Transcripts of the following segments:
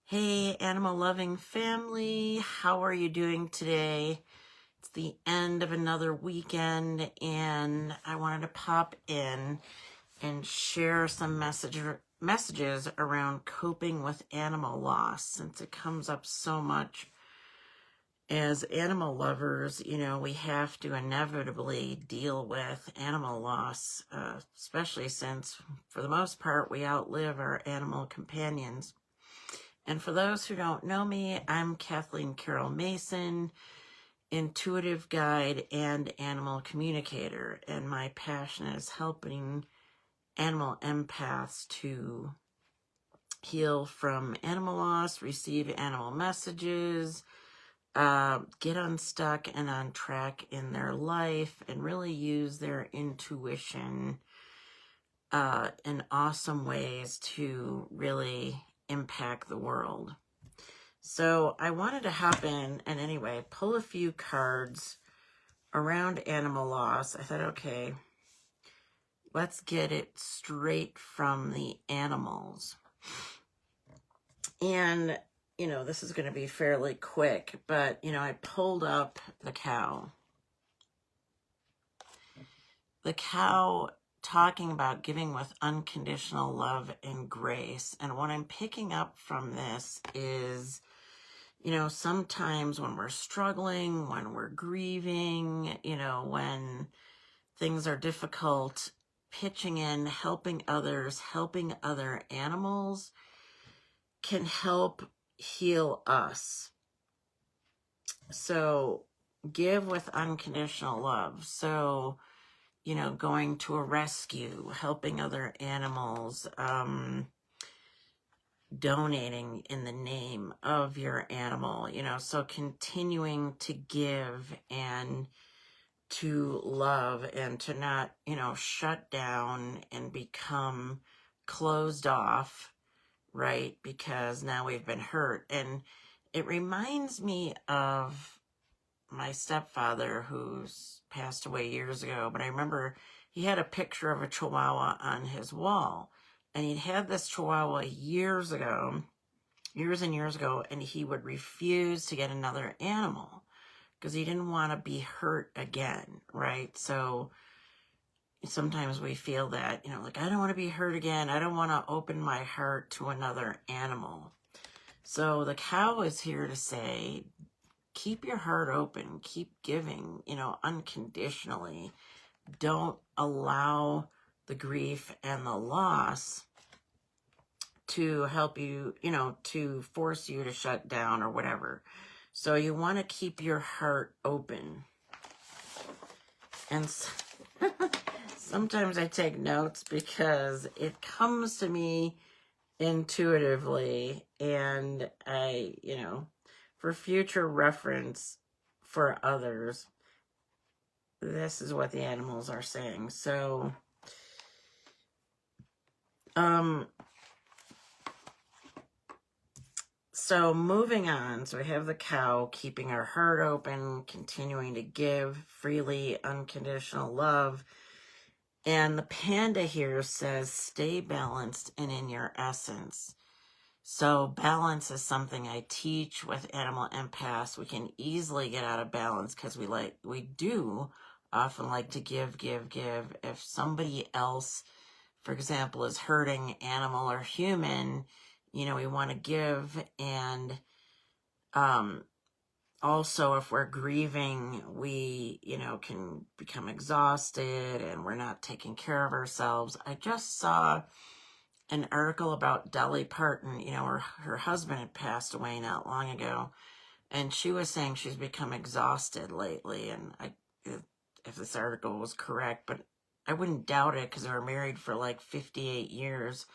Hey, animal loving family, how are you doing today? It's the end of another weekend, and I wanted to pop in and share some messages around coping with animal loss, since it comes up so much. As animal lovers, we have to inevitably deal with animal loss, especially since, for the most part, we outlive our animal companions. And for those who don't know me, I'm Kathleen Carroll Mason, intuitive guide and animal communicator. And my passion is helping animal empaths to heal from animal loss, receive animal messages, get unstuck and on track in their life, and really use their intuition in awesome ways to really impact the world. So I wanted to hop in and anyway, pull a few cards around animal loss. I thought, okay, let's get it straight from the animals. And, this is going to be fairly quick, but, I pulled up the cow. The cow talking about giving with unconditional love and grace. And what I'm picking up from this is, sometimes when we're struggling, when we're grieving, when things are difficult, pitching in, helping others, helping other animals can help heal us. So give with unconditional love. So, going to a rescue, helping other animals, donating in the name of your animal, so continuing to give and to love and to not, shut down and become closed off, right? Because now we've been hurt. And it reminds me of my stepfather, who's passed away years ago, but I remember he had a picture of a Chihuahua on his wall, and he'd had this Chihuahua years and years ago, and he would refuse to get another animal because he didn't want to be hurt again, right? So sometimes we feel that, I don't want to be hurt again. I don't want to open my heart to another animal. So the cow is here to say, keep your heart open, keep giving, unconditionally. Don't allow the grief and the loss to help you, to force you to shut down or whatever. So you want to keep your heart open. And sometimes I take notes because it comes to me intuitively, and I, for future reference for others, this is what the animals are saying. So, so moving on. So we have the cow keeping her heart open, continuing to give freely, unconditional love. And the panda here says, stay balanced and in your essence. So balance is something I teach with animal empaths. We can easily get out of balance because we do often like to give. If somebody else, for example, is hurting, animal or human, we want to give. And also, if we're grieving, we, can become exhausted and we're not taking care of ourselves. I just saw an article about Dolly Parton. Her husband had passed away not long ago, and she was saying she's become exhausted lately. And if this article was correct, but I wouldn't doubt it because they were married for like 58 years.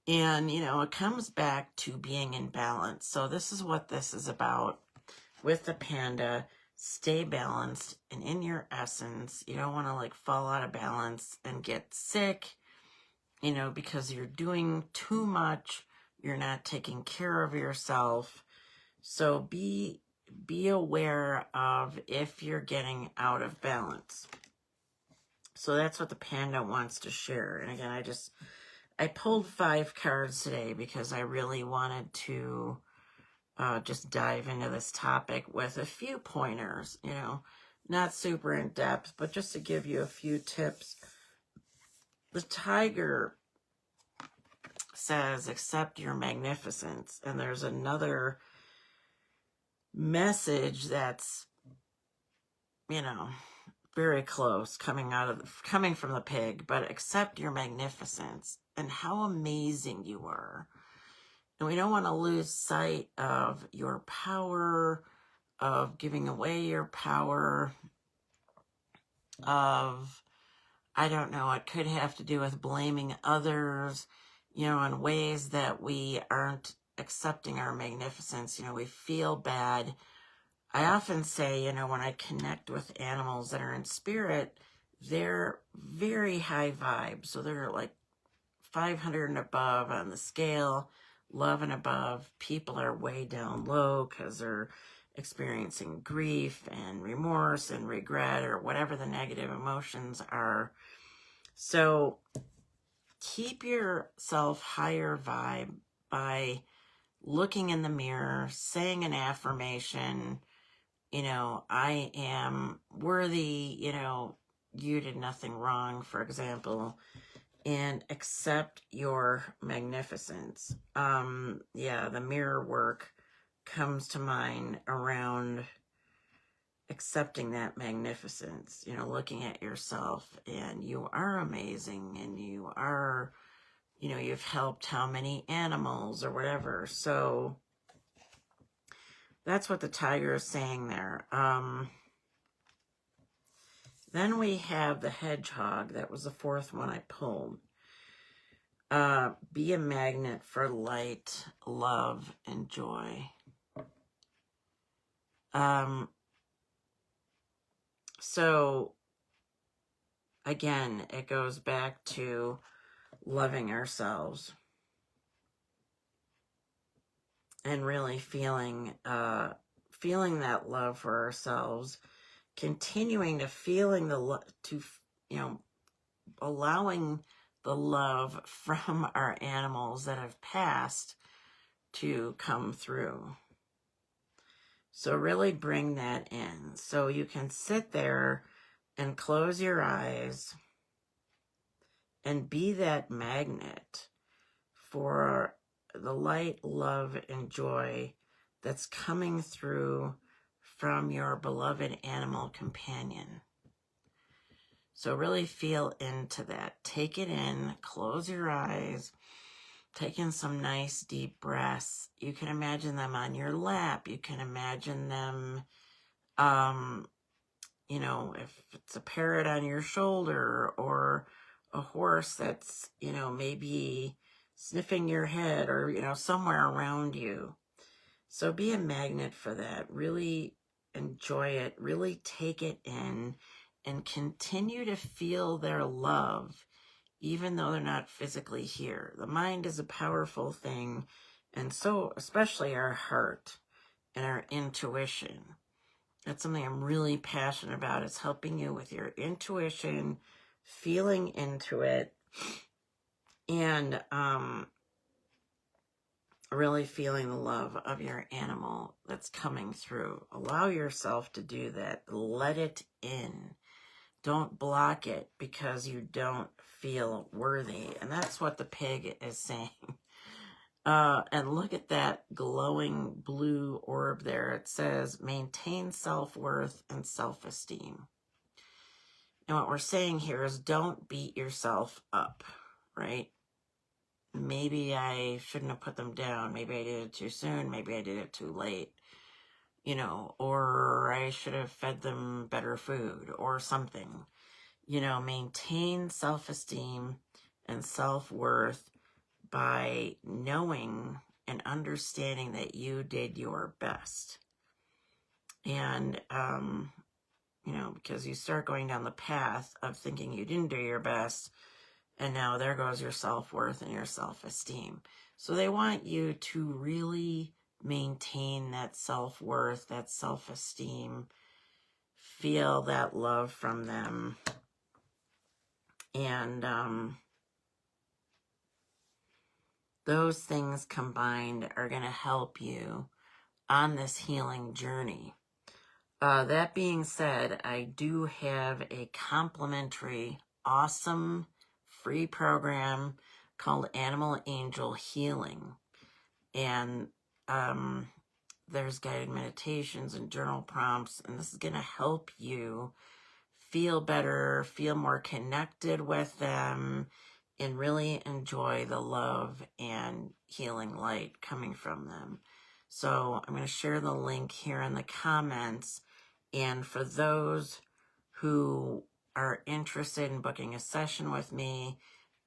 And, it comes back to being in balance. So this is what this is about with the panda. Stay balanced and in your essence. You don't want to fall out of balance and get sick, because you're doing too much. You're not taking care of yourself. So be aware of if you're getting out of balance. So that's what the panda wants to share. And again, I pulled 5 cards today because I really wanted to just dive into this topic with a few pointers, you know, not super in depth, but just to give you a few tips. The tiger says, accept your magnificence. And there's another message that's, you know, very close coming from the pig, but accept your magnificence and how amazing you are. And we don't want to lose sight of your power, of giving away your power, of, I don't know, it could have to do with blaming others, you know, in ways that we aren't accepting our magnificence. You know, we feel bad. I often say, you know, when I connect with animals that are in spirit, they're very high vibe. So they're like 500 and above on the scale, love and above. People are way down low because they're experiencing grief and remorse and regret or whatever the negative emotions are. So keep yourself higher vibe by looking in the mirror, saying an affirmation, you know, I am worthy, you know, you did nothing wrong, for example, and accept your magnificence. Yeah, the mirror work comes to mind around accepting that magnificence, you know, looking at yourself, and you are amazing, and you are, you know, you've helped how many animals or whatever. So that's what the tiger is saying there. Then we have the hedgehog. That was the 4th one I pulled. Be a magnet for light, love, and joy. So again, it goes back to loving ourselves and really feeling that love for ourselves, continuing to you know, allowing the love from our animals that have passed to come through. So really bring that in. So you can sit there and close your eyes and be that magnet for the light, love, and joy that's coming through from your beloved animal companion. So really feel into that. Take it in, close your eyes, take in some nice deep breaths. You can imagine them on your lap. You can imagine them, you know, if it's a parrot on your shoulder or a horse that's, you know, maybe sniffing your head or, you know, somewhere around you. So be a magnet for that. Really enjoy it. Really take it in and continue to feel their love, even though they're not physically here. The mind is a powerful thing, and so especially our heart and our intuition. That's something I'm really passionate about. It's helping you with your intuition, feeling into it, and really feeling the love of your animal that's coming through. Allow yourself to do that. Let it in. Don't block it because you don't feel worthy. And that's what the pig is saying. And look at that glowing blue orb there. It says, maintain self-worth and self-esteem. And what we're saying here is don't beat yourself up, right? Maybe I shouldn't have put them down. Maybe I did it too soon. Maybe I did it too late, you know, or I should have fed them better food or something. You know, maintain self-esteem and self-worth by knowing and understanding that you did your best. And, you know, because you start going down the path of thinking you didn't do your best, and now there goes your self-worth and your self-esteem. So they want you to really maintain that self-worth, that self-esteem, feel that love from them. And those things combined are going to help you on this healing journey. That being said, I do have a complimentary, awesome, free program called Animal Angel Healing. And there's guided meditations and journal prompts, and this is going to help you feel better, feel more connected with them, and really enjoy the love and healing light coming from them. So I'm going to share the link here in the comments. And for those who are interested in booking a session with me,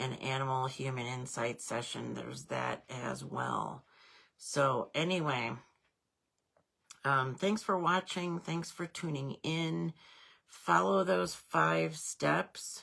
an animal human insight session, there's that as well. So anyway, thanks for watching. Thanks for tuning in. Follow those 5 steps,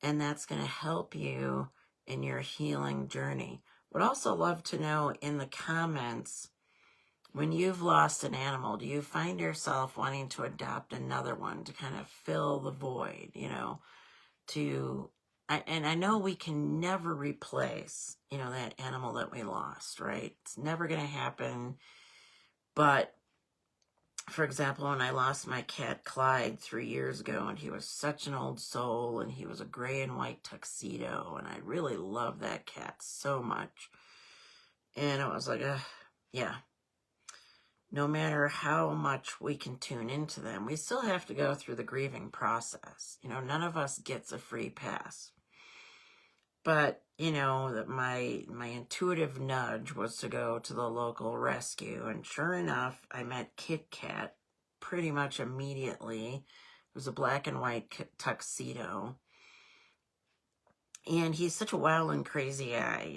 and that's going to help you in your healing journey. Would also love to know in the comments, when you've lost an animal, do you find yourself wanting to adopt another one to kind of fill the void, and I know we can never replace, that animal that we lost, right? It's never going to happen. But for example, when I lost my cat Clyde 3 years ago, and he was such an old soul, and he was a gray and white tuxedo, and I really loved that cat so much. And it was like, yeah, no matter how much we can tune into them, we still have to go through the grieving process. None of us gets a free pass. But, that my intuitive nudge was to go to the local rescue. And sure enough, I met Kit Kat pretty much immediately. It was a black and white tuxedo. And he's such a wild and crazy guy.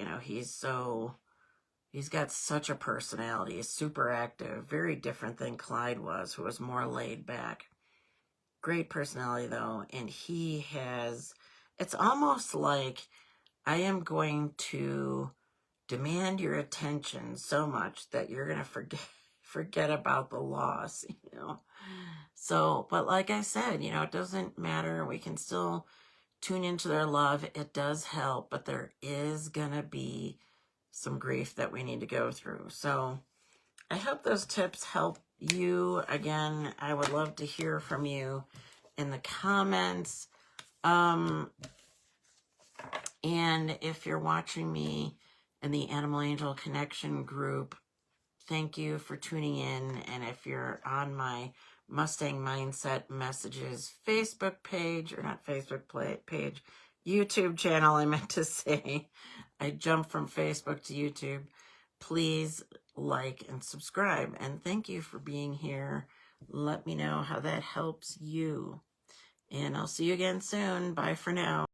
He's got such a personality. He's super active, very different than Clyde was, who was more laid back. Great personality, though. And it's almost like I am going to demand your attention so much that you're going to forget about the loss, So, but like I said, it doesn't matter. We can still tune into their love. It does help, but there is going to be some grief that we need to go through. So I hope those tips help you. Again, I would love to hear from you in the comments. And if you're watching me in the Animal Angel Connection group, thank you for tuning in. And if you're on my Mustang Mindset Messages Facebook page, or not Facebook page, YouTube channel, I meant to say, I jumped from Facebook to YouTube, please like and subscribe. And thank you for being here. Let me know how that helps you. And I'll see you again soon. Bye for now.